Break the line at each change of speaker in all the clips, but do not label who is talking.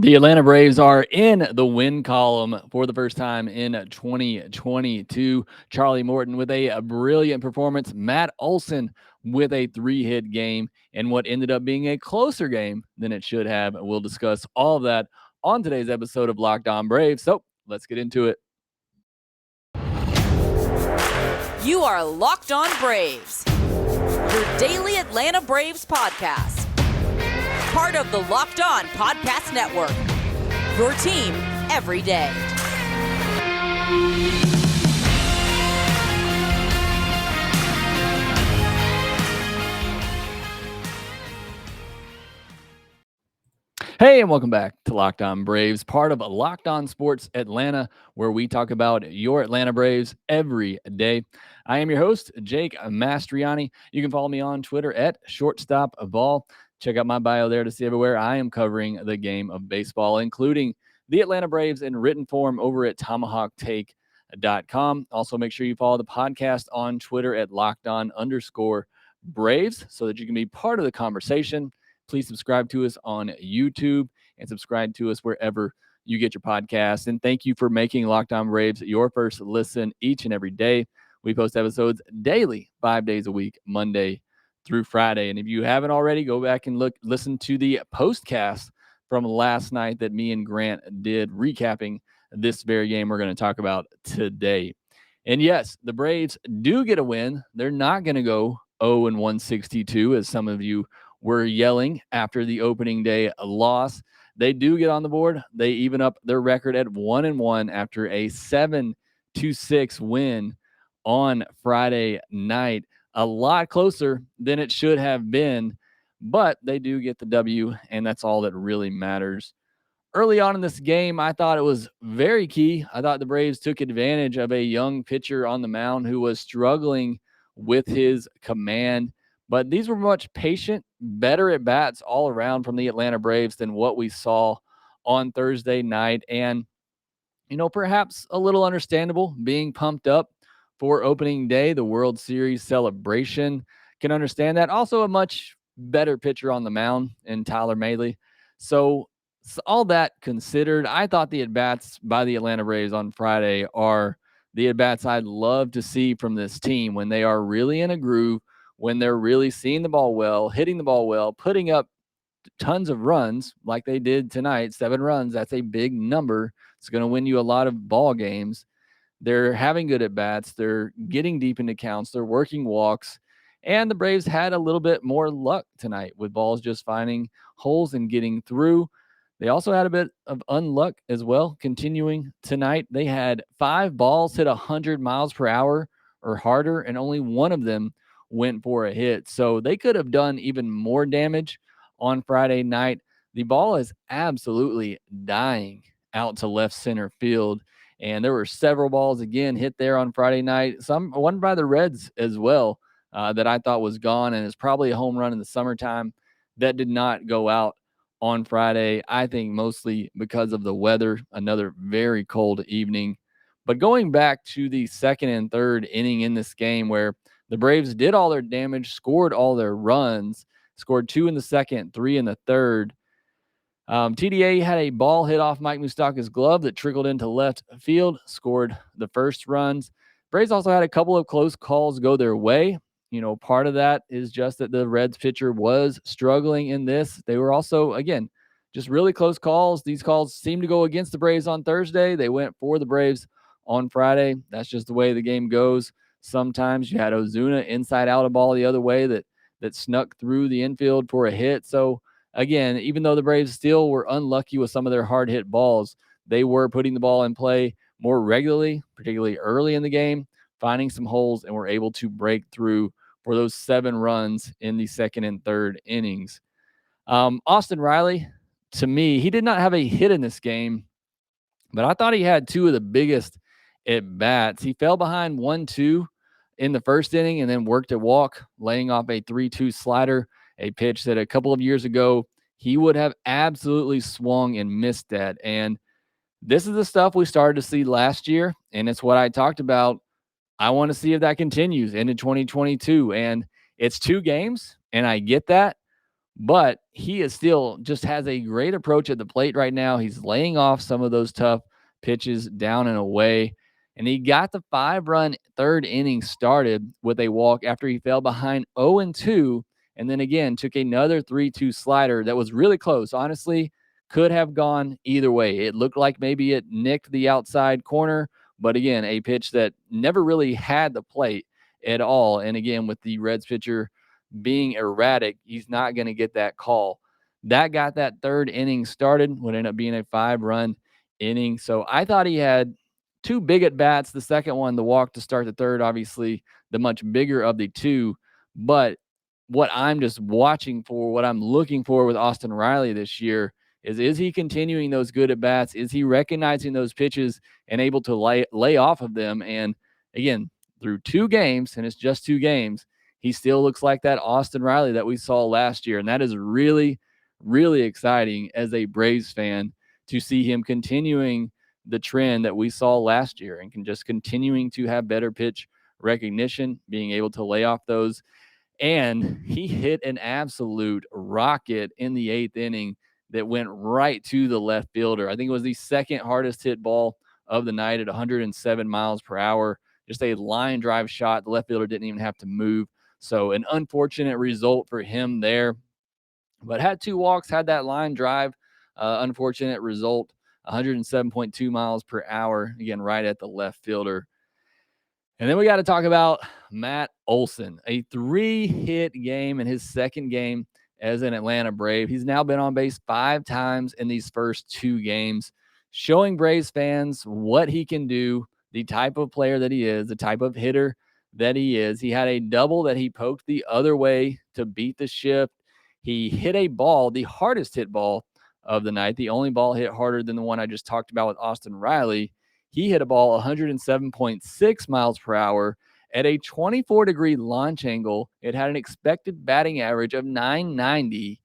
The Atlanta Braves are in the win column for the first time in 2022. Charlie Morton with a brilliant performance. Matt Olson with a 3-hit game and what ended up being a closer game than it should have. We'll discuss all of that on today's episode of Lockedon Braves. So let's get into it.
You are Locked On Braves, your daily Atlanta Braves podcast. Part of the Locked On Podcast Network, your team every day.
Hey, and welcome back to Locked On Braves, part of Locked On Sports Atlanta, where we talk about your Atlanta Braves every day. I am your host, Jake Mastroianni. You can follow me on Twitter at shortstopball. Check out my bio there to see everywhere I am covering the game of baseball, including the Atlanta Braves in written form over at tomahawktake.com. Also, make sure you follow the podcast on Twitter at lockedon_Braves so that you can be part of the conversation. Please subscribe to us on YouTube and subscribe to us wherever you get your podcasts. And thank you for making Locked On Braves your first listen each and every day. We post episodes daily, 5 days a week, Monday through Friday. And if you haven't already, go back and listen to the postcast from last night that me and Grant did, recapping this very game we're going to talk about today. And yes, the Braves do get a win. They're not going to go 0-162, as some of you were yelling after the opening day loss. They do get on the board. They even up their record at 1-1 after a 7-6 win on Friday night. A lot closer than it should have been, but they do get the W, and that's all that really matters. Early on in this game, I thought it was very key. I thought the Braves took advantage of a young pitcher on the mound who was struggling with his command. But these were much patient, better at bats all around from the Atlanta Braves than what we saw on Thursday night. And, perhaps a little understandable being pumped up for opening day, the World Series celebration. Can understand that. Also, a much better pitcher on the mound in Tyler Mahle. So all that considered, I thought the at-bats by the Atlanta Braves on Friday are the at-bats I'd love to see from this team when they are really in a groove, when they're really seeing the ball well, hitting the ball well, putting up tons of runs like they did tonight. 7 runs, that's a big number. It's going to win you a lot of ball games. They're having good at-bats. They're getting deep into counts. They're working walks. And the Braves had a little bit more luck tonight with balls just finding holes and getting through. They also had a bit of unluck as well. Continuing tonight, they had 5 balls hit 100 miles per hour or harder, and only one of them went for a hit. So they could have done even more damage on Friday night. The ball is absolutely dying out to left center field. And there were several balls again hit there on Friday night. One by the Reds as well that I thought was gone and is probably a home run in the summertime that did not go out on Friday. I think mostly because of the weather, another very cold evening. But going back to the second and third inning in this game where the Braves did all their damage, scored all their runs, scored 2 in the second, 3 in the third. TDA had a ball hit off Mike Moustakas' glove that trickled into left field, scored the first runs. Braves also had a couple of close calls go their way. Part of that is just that the Reds pitcher was struggling in this. They were also, again, just really close calls. These calls seemed to go against the Braves on Thursday. They went for the Braves on Friday. That's just the way the game goes. Sometimes you had Ozuna inside out a ball the other way that snuck through the infield for a hit. So, again, even though the Braves still were unlucky with some of their hard hit balls, they were putting the ball in play more regularly, particularly early in the game, finding some holes, and were able to break through for those 7 runs in the second and third innings. Austin Riley, to me, he did not have a hit in this game, but I thought he had 2 of the biggest at bats. He fell behind 1-2 in the first inning and then worked a walk, laying off a 3-2 slider, a pitch that a couple of years ago he would have absolutely swung and missed at. And this is the stuff we started to see last year, and it's what I talked about. I want to see if that continues into 2022. And it's 2 games, and I get that. but he is still just has a great approach at the plate right now. He's laying off some of those tough pitches down and away. And he got the 5-run third inning started with a walk after he fell behind 0-2. And then again, took another 3-2 slider that was really close. Honestly, could have gone either way. It looked like maybe it nicked the outside corner, but again, a pitch that never really had the plate at all. And again, with the Reds pitcher being erratic, he's not going to get that call. That got that third inning started, would end up being a 5-run inning. So I thought he had two big at bats. The second one, the walk to start the third, obviously the much bigger of the two. But what I'm just watching for, what I'm looking for with Austin Riley this year is he continuing those good at bats? Is he recognizing those pitches and able to lay off of them? And again, through 2 games, and it's just 2 games, he still looks like that Austin Riley that we saw last year. And that is really, really exciting as a Braves fan to see him continuing the trend that we saw last year and just continuing to have better pitch recognition, being able to lay off those. And he hit an absolute rocket in the 8th inning that went right to the left fielder. I think it was the second hardest hit ball of the night at 107 miles per hour. Just a line drive shot. The left fielder didn't even have to move. So an unfortunate result for him there. But had 2 walks, had that line drive. Unfortunate result. 107.2 miles per hour. Again, right at the left fielder. And then we got to talk about Matt Olson, a 3-hit game in his second game as an Atlanta Brave. He's now been on base 5 times in these first 2 games, showing Braves fans what he can do, the type of player that he is, the type of hitter that he is. He had a double that he poked the other way to beat the shift. He hit a ball, the hardest hit ball of the night, the only ball hit harder than the one I just talked about with Austin Riley. He hit a ball 107.6 miles per hour at a 24-degree launch angle. It had an expected batting average of 990,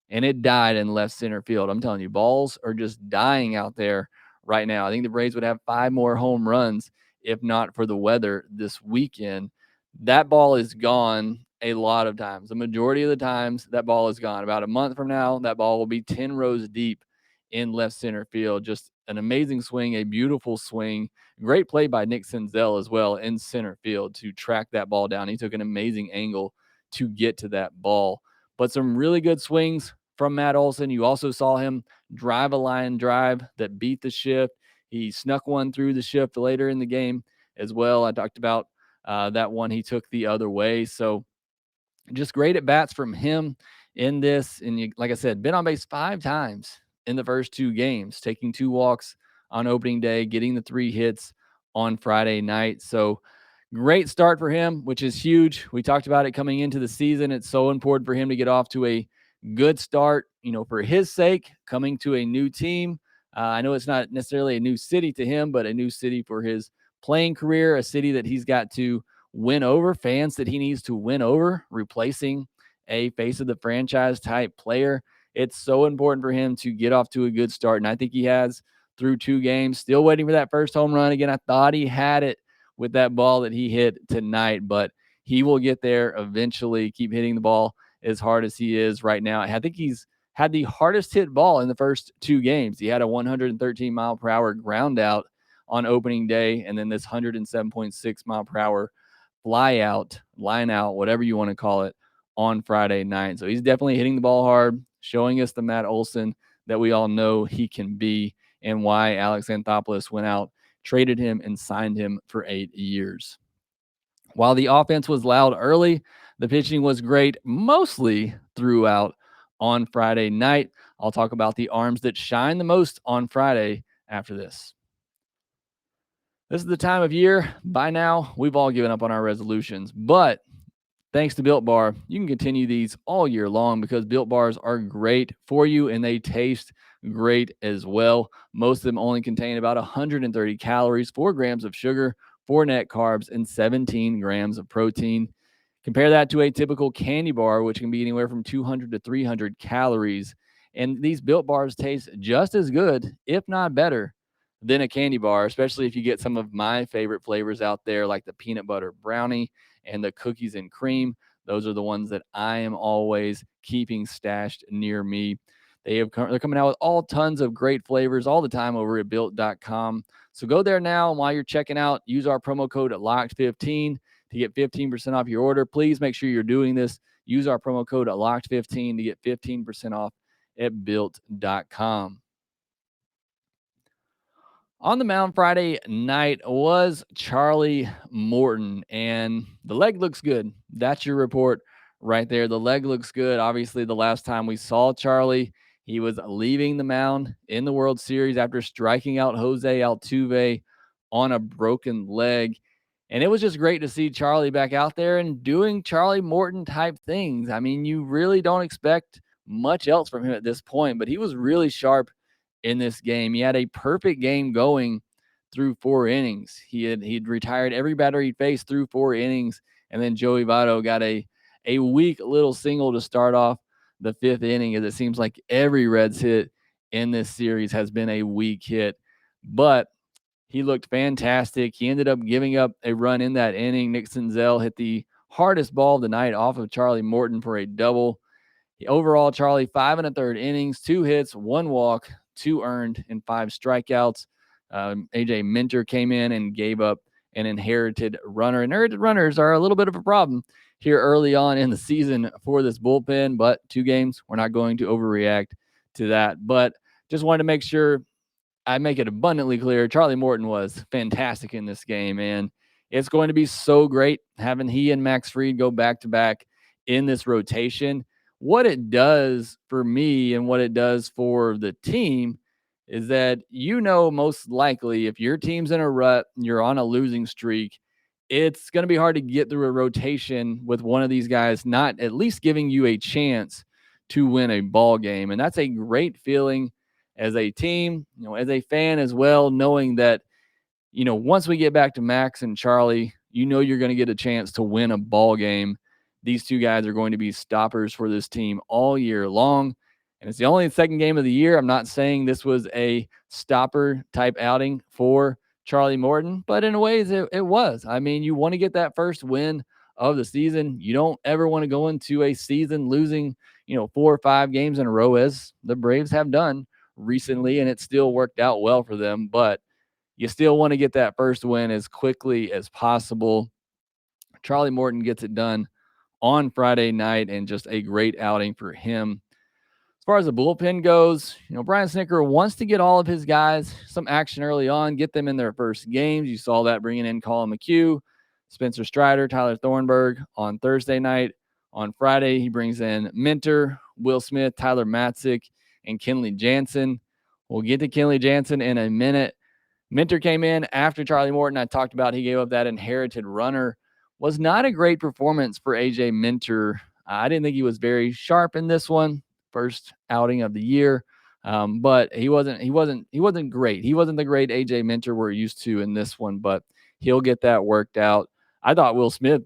and it died in left center field. I'm telling you, balls are just dying out there right now. I think the Braves would have 5 more home runs if not for the weather this weekend. That ball is gone a lot of times. The majority of the times, that ball is gone. About a month from now, that ball will be 10 rows deep in left center field. Just an amazing swing, a beautiful swing. Great play by Nick Senzel as well in center field to track that ball down. He took an amazing angle to get to that ball. But some really good swings from Matt Olson. You also saw him drive a line drive that beat the shift. He snuck one through the shift later in the game as well. I talked about that one he took the other way. So just great at bats from him in this. And you, like I said, been on base 5 times in the first 2 games, taking 2 walks on opening day, getting the 3 hits on Friday night. So great start for him, which is huge. We talked about it coming into the season. It's so important for him to get off to a good start, for his sake, coming to a new team. I know it's not necessarily a new city to him, but a new city for his playing career, a city that he's got to win over, fans that he needs to win over, replacing a face of the franchise type player. It's so important for him to get off to a good start. And I think he has through 2 games. Still waiting for that first home run. Again, I thought he had it with that ball that he hit tonight, but he will get there eventually. Keep hitting the ball as hard as he is right now. I think he's had the hardest hit ball in the first 2 games. He had a 113 mile per hour ground out on opening day, and then this 107.6 mile per hour fly out, line out, whatever you want to call it, on Friday night. So he's definitely hitting the ball hard, showing us the Matt Olson that we all know he can be, and why Alex Anthopoulos went out, traded him, and signed him for 8 years. While the offense was loud early, the pitching was great mostly throughout on Friday night. I'll talk about the arms that shine the most on Friday after this. This is the time of year. By now, we've all given up on our resolutions, but thanks to Built Bar, you can continue these all year long because Built Bars are great for you and they taste great as well. Most of them only contain about 130 calories, 4 grams of sugar, 4 net carbs, and 17 grams of protein. Compare that to a typical candy bar, which can be anywhere from 200 to 300 calories. And these Built Bars taste just as good, if not better, than a candy bar, especially if you get some of my favorite flavors out there, like the peanut butter brownie and the cookies and cream. Those are the ones that I am always keeping stashed near me. They're coming out with all tons of great flavors all the time over at built.com. So go there now, and while you're checking out, use our promo code LOCKED15 to get 15% off your order. Please make sure you're doing this. Use our promo code LOCKED15 to get 15% off at built.com. On the mound Friday night was Charlie Morton, and the leg looks good. That's your report right there. The leg looks good. Obviously, the last time we saw Charlie, he was leaving the mound in the World Series after striking out Jose Altuve on a broken leg. And it was just great to see Charlie back out there and doing Charlie Morton type things. I mean, you really don't expect much else from him at this point, but he was really sharp in this game. He had a perfect game going through 4 innings. He'd retired every batter he faced through 4 innings, and then Joey Votto got a weak little single to start off the 5th inning, as it seems like every Reds hit in this series has been a weak hit. But he looked fantastic. He ended up giving up a run in that inning. Nick Senzel hit the hardest ball of the night off of Charlie Morton for a double. Overall, Charlie, 5 1/3 innings, 2 hits, 1 walk, 2 earned, and 5 strikeouts. AJ Minter came in and gave up an inherited runner. Inherited runners are a little bit of a problem here early on in the season for this bullpen, but 2 games, we're not going to overreact to that. But just wanted to make sure I make it abundantly clear Charlie Morton was fantastic in this game, and it's going to be so great having he and Max Fried go back-to-back in this rotation. What it does for me and what it does for the team is that, most likely if your team's in a rut, you're on a losing streak, it's going to be hard to get through a rotation with one of these guys not at least giving you a chance to win a ball game. And that's a great feeling as a team, as a fan as well, knowing that, once we get back to Max and Charlie, you're going to get a chance to win a ball game. These 2 guys are going to be stoppers for this team all year long. And it's the only second game of the year. I'm not saying this was a stopper type outing for Charlie Morton, but in a way it was. I mean, you want to get that first win of the season. You don't ever want to go into a season losing, 4 or 5 games in a row, as the Braves have done recently, and it still worked out well for them. But you still want to get that first win as quickly as possible. Charlie Morton gets it done on Friday night, and just a great outing for him. As far as the bullpen goes, Brian Snitker wants to get all of his guys some action early on, get them in their first games. You saw that bringing in Colin McHugh, Spencer Strider, Tyler Thornburg on Thursday night. On Friday, he brings in Minter, Will Smith, Tyler Matzik, and Kenley Jansen. We'll get to Kenley Jansen in a minute. Minter came in after Charlie Morton. I talked about he gave up that inherited runner. Was not a great performance for AJ Minter. I didn't think he was very sharp in this one, first outing of the year. But he wasn't great. He wasn't the great AJ Minter we're used to in this one, but he'll get that worked out. I thought Will Smith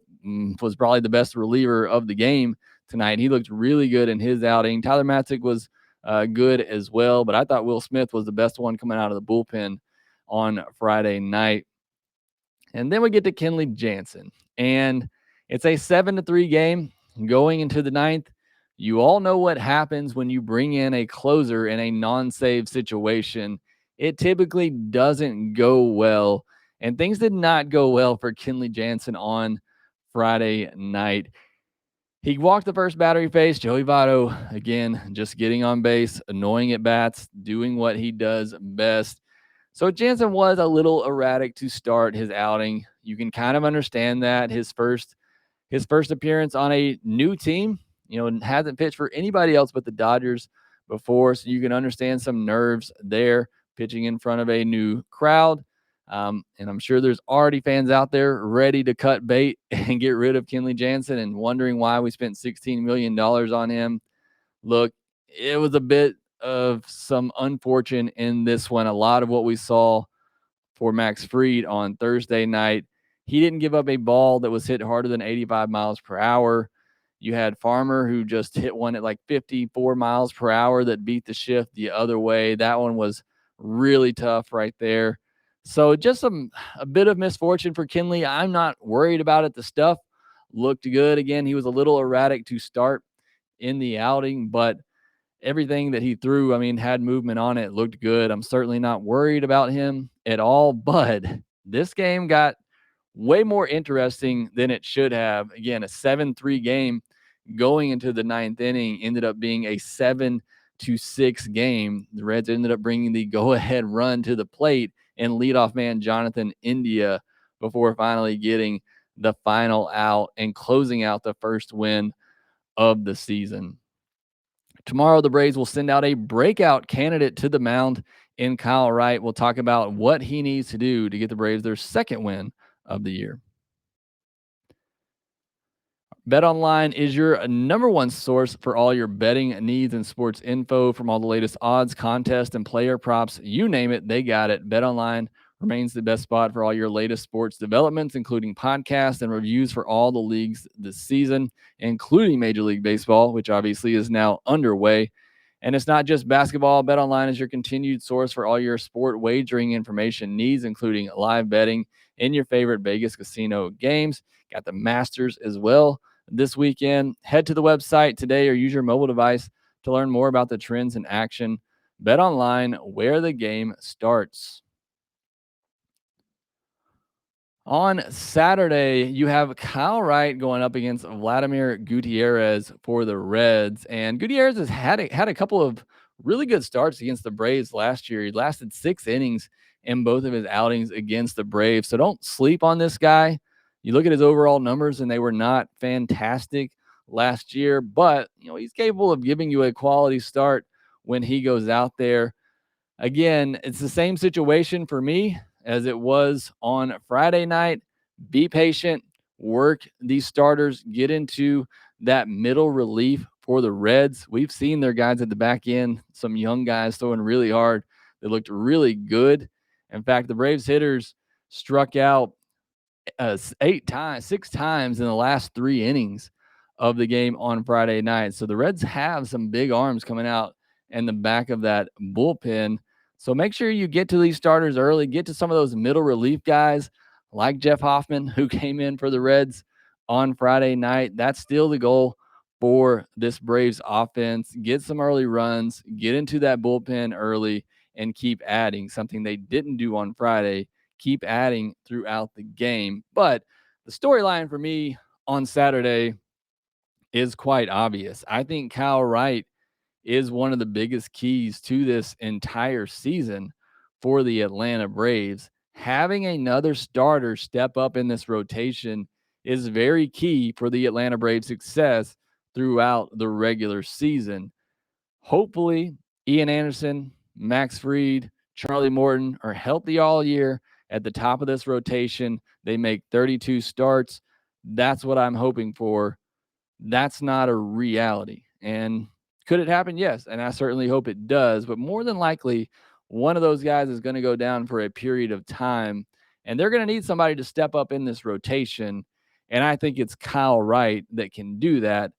was probably the best reliever of the game tonight. He looked really good in his outing. Tyler Matzik was good as well, but I thought Will Smith was the best one coming out of the bullpen on Friday night. And then we get to Kenley Jansen, and it's a 7-3 game going into the 9th. You all know what happens when you bring in a closer in a non-save situation. It typically doesn't go well, and things did not go well for Kenley Jansen on Friday night. He walked the first batter he faced, Joey Votto, again, just getting on base, annoying at bats, doing what he does best. So Jansen was a little erratic to start his outing. You can kind of understand that. His first appearance on a new team, and hasn't pitched for anybody else but the Dodgers before, so you can understand some nerves there, pitching in front of a new crowd. And I'm sure there's already fans out there ready to cut bait and get rid of Kenley Jansen and wondering why we spent $16 million on him. Look, it was a bit of some unfortunate in this one. A lot of what we saw for Max Fried on Thursday night, he didn't give up a ball that was hit harder than 85 miles per hour. You had Farmer, who just hit one at like 54 miles per hour that beat the shift the other way. That one was really tough right there. So just a bit of misfortune for Kenley. I'm not worried about it. The stuff looked good. Again, he was a little erratic to start in the outing, but everything that he threw, I mean, had movement on it, looked good. I'm certainly not worried about him at all, but this game got way more interesting than it should have. Again, a 7-3 game going into the ninth inning ended up being a 7-6 game. The Reds ended up bringing the go-ahead run to the plate and leadoff man Jonathan India before finally getting the final out and closing out the first win of the season. Tomorrow, the Braves will send out a breakout candidate to the mound in Kyle Wright. We'll talk about what he needs to do to get the Braves their second win of the year. BetOnline is your number one source for all your betting needs and sports info. From all the latest odds, contests, and player props, you name it, they got it. BetOnline remains the best spot for all your latest sports developments, including podcasts and reviews for all the leagues this season, including Major League Baseball, which obviously is now underway. And it's not just basketball. BetOnline is your continued source for all your sport wagering information needs, including live betting in your favorite Vegas casino games. Got the Masters as well this weekend. Head to the website today or use your mobile device to learn more about the trends in action. BetOnline, where the game starts. On Saturday, you have Kyle Wright going up against Vladimir Gutierrez for the Reds. And Gutierrez has had a couple of really good starts against the Braves last year. He lasted 6 innings in both of his outings against the Braves. So don't sleep on this guy. You look at his overall numbers, and they were not fantastic last year. But, he's capable of giving you a quality start when he goes out there. Again, it's the same situation for me as it was on Friday night. Be patient, work these starters, get into that middle relief for the Reds. We've seen their guys at the back end, some young guys throwing really hard. They looked really good. In fact, the Braves hitters struck out 6 times in the last 3 innings of the game on Friday night. So the Reds have some big arms coming out in the back of that bullpen. So make sure you get to these starters early, get to some of those middle relief guys like Jeff Hoffman, who came in for the Reds on Friday night. That's still the goal for this Braves offense. Get some early runs, get into that bullpen early, and keep adding, something they didn't do on Friday. Keep adding throughout the game. But the storyline for me on Saturday is quite obvious. I think Kyle Wright is one of the biggest keys to this entire season for the Atlanta Braves. Having another starter step up in this rotation is very key for the Atlanta Braves' success throughout the regular season. Hopefully, Ian Anderson, Max Fried, Charlie Morton are healthy all year at the top of this rotation. They make 32 starts. That's what I'm hoping for. That's not a reality. And could it happen? Yes. And I certainly hope it does. But more than likely, one of those guys is going to go down for a period of time. And they're going to need somebody to step up in this rotation. And I think it's Kyle Wright that can do that.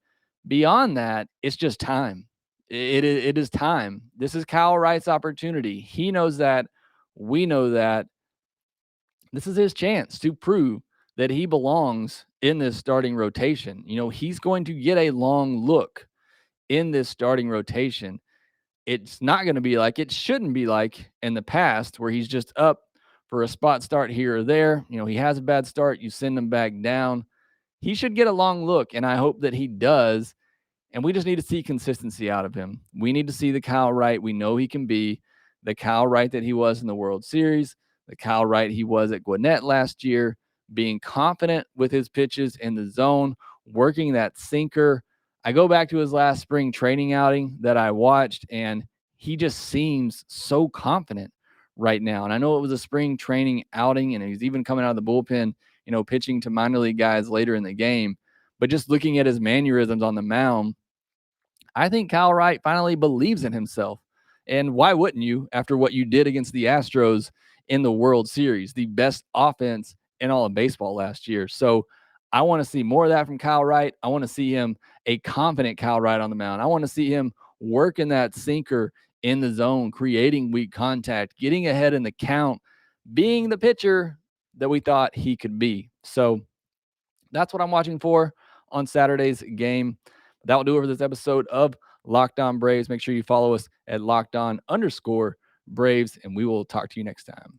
Beyond that, it's just time. It is time. This is Kyle Wright's opportunity. He knows that. We know that. This is his chance to prove that he belongs in this starting rotation. He's going to get a long look in this starting rotation. It's not going to be like, it shouldn't be like in the past where he's just up for a spot start here or there. He has a bad start, you send him back down. He should get a long look, and I hope that he does. And we just need to see consistency out of him. We need to see the Kyle Wright we know he can be, the Kyle Wright that he was in the World Series, the Kyle Wright he was at Gwinnett last year, being confident with his pitches in the zone, working that sinker. I go back to his last spring training outing that I watched, and he just seems so confident right now. And I know it was a spring training outing, and he's even coming out of the bullpen, pitching to minor league guys later in the game. But just looking at his mannerisms on the mound, I think Kyle Wright finally believes in himself. And why wouldn't you after what you did against the Astros in the World Series, the best offense in all of baseball last year? So I want to see more of that from Kyle Wright. I want to see him a confident Kyle Wright on the mound. I want to see him working that sinker in the zone, creating weak contact, getting ahead in the count, being the pitcher that we thought he could be. So That's what I'm watching for on Saturday's game. That will do it for this episode of Lockedon Braves. Make sure you follow us at Lockedon_Braves, and we will talk to you next time.